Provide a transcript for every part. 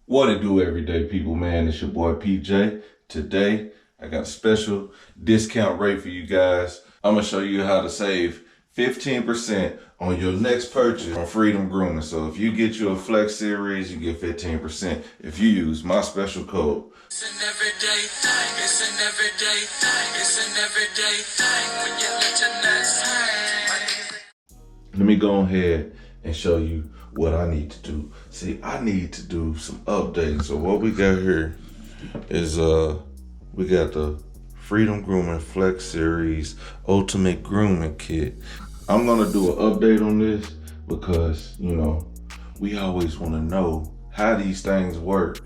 What it do, everyday people, man? It's your boy PJ. Today, I got a special discount rate for you guys. I'm gonna show you how to save 15% on your next purchase on Freedom Grooming. So if you get you a Flex Series, you get 15% if you use my special code. It's an everyday thing, it's an everyday thing, it's an everyday thing when you let your nuts hang. Let me go ahead and show you what I need to do. See, I need to do some updating. So what we got here is we got the Freedom Grooming Flex Series Ultimate Grooming Kit. I'm gonna do an update on this because, you know, we always wanna know how these things work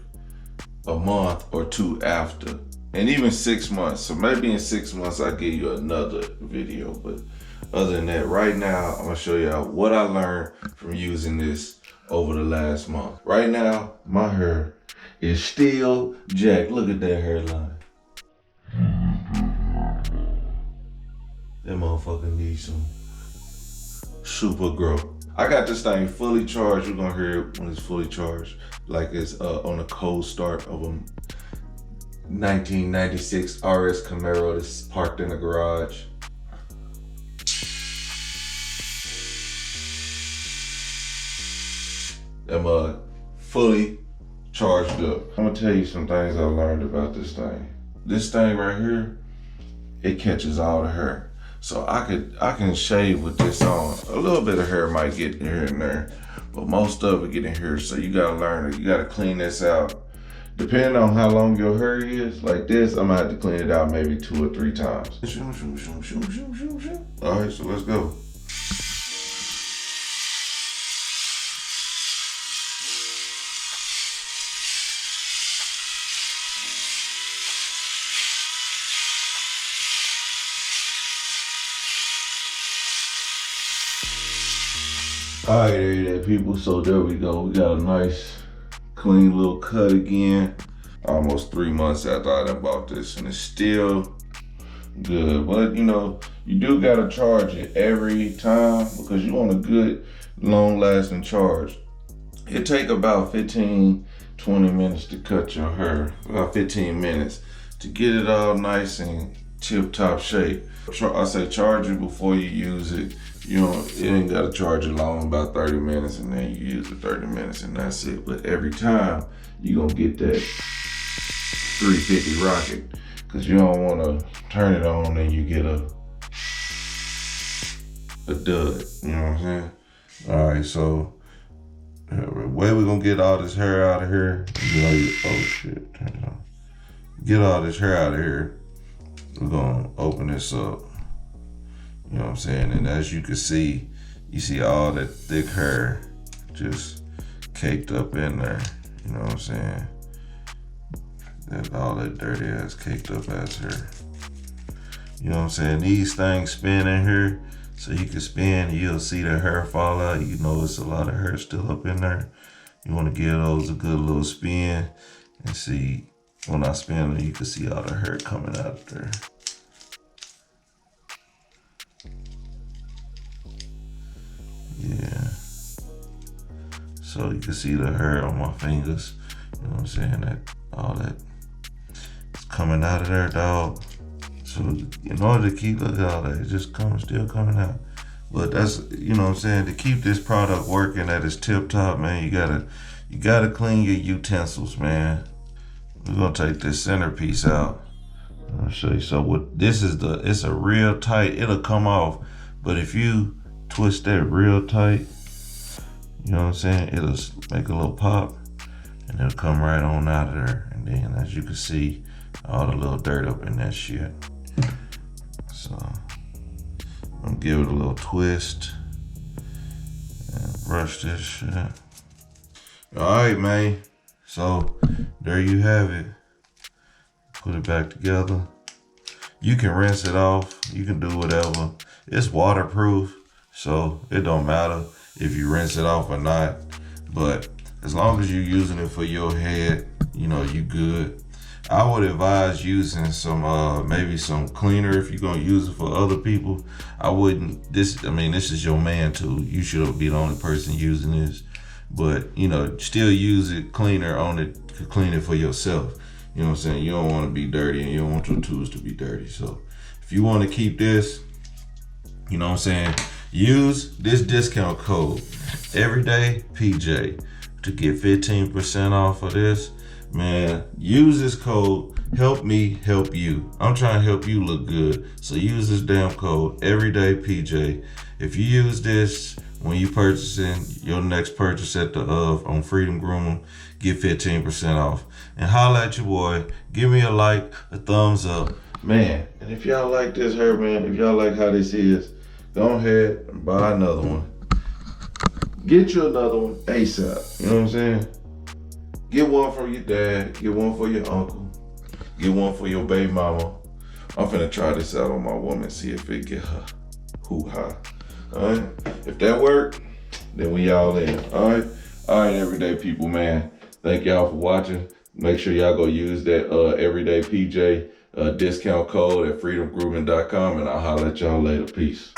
a month or two after, and even 6 months. So maybe in 6 months I'll give you another video, but other than that, right now, I'm gonna show y'all what I learned from using this over the last month. Right now, my hair is still jacked. Look at that hairline. That motherfucker needs some super growth. I got this thing fully charged. You're gonna hear it when it's fully charged. Like it's on a cold start of a 1996 RS Camaro that's parked in the garage. That mug fully charged up. I'm gonna tell you some things I learned about this thing. This thing right here, it catches all the hair. So I can shave with this on. A little bit of hair might get here and there, but most of it get in here. So you gotta learn it. You gotta clean this out. Depending on how long your hair is, like this, I'm gonna have to clean it out maybe 2 or 3 times. All right, so let's go. All right, there people, so there we go. We got a nice, clean little cut again. Almost 3 months after I done bought this, and it's still good. But you know, you do gotta charge it every time because you want a good, long-lasting charge. It take about 15, 20 minutes to cut your hair, about 15 minutes to get it all nice and tip-top shape. I say charge it before you use it. You know, it ain't gotta charge it long, about 30 minutes, and then you use it 30 minutes and that's it. But every time you gonna get that 350 rocket, cause you don't wanna turn it on and you get a dud, you know what I'm saying? All right, so the way we're gonna get all this hair out of here, oh shit, turn it on. Get all this hair out of here, we're gonna open this up. You know what I'm saying? And as you can see, you see all that thick hair just caked up in there. You know what I'm saying? That all that dirty ass caked up ass hair. You know what I'm saying? These things spin in here, so you can spin, you'll see the hair fall out. You know it's a lot of hair still up in there. You wanna give those a good little spin and see, when I spin them, you can see all the hair coming out of there. Yeah, so you can see the hair on my fingers. You know what I'm saying? That all that is coming out of there, dog. So in order to keep, look at all that, it just still coming out. But that's, you know what I'm saying, to keep this product working at its tip top, man, you gotta clean your utensils, man. We're gonna take this centerpiece out. I'll show you. So what this is, it's a real tight, it'll come off, but if you twist that real tight, you know what I'm saying, it'll make a little pop and it'll come right on out of there. And then as you can see, all the little dirt up in that shit. So I'm gonna give it a little twist and brush this shit. All right, man, so there you have it. Put it back together. You can rinse it off, you can do whatever. It's waterproof, so it don't matter if you rinse it off or not. But as long as you're using it for your head, you know, you good. I would advise using some, maybe some cleaner if you're gonna use it for other people. I wouldn't, this is your man tool. You should be the only person using this. but you know, still use it cleaner on it, clean it for yourself. You know what I'm saying? You don't want to be dirty and you don't want your tools to be dirty. So if you want to keep this, you know what I'm saying, use this discount code everyday PJ to get 15% off of this. Man, use this code. Help me help you. I'm trying to help you look good. So use this damn code everyday PJ. If you use this when you purchasing your next purchase at the on Freedom Grooming, get 15% off. And holla at your boy. Give me a like, a thumbs up. Man, and if y'all like this hair, man, if y'all like how this is, go ahead and buy another one. Get you another one ASAP. You know what I'm saying? Get one for your dad. Get one for your uncle. Get one for your baby mama. I'm finna try this out on my woman, see if it get her hoo-ha. Alright? If that work, then we all in. Alright? Alright, everyday people, man. Thank y'all for watching. Make sure y'all go use that everyday PJ discount code at freedomgrooming.com, and I'll holler at y'all later. Peace.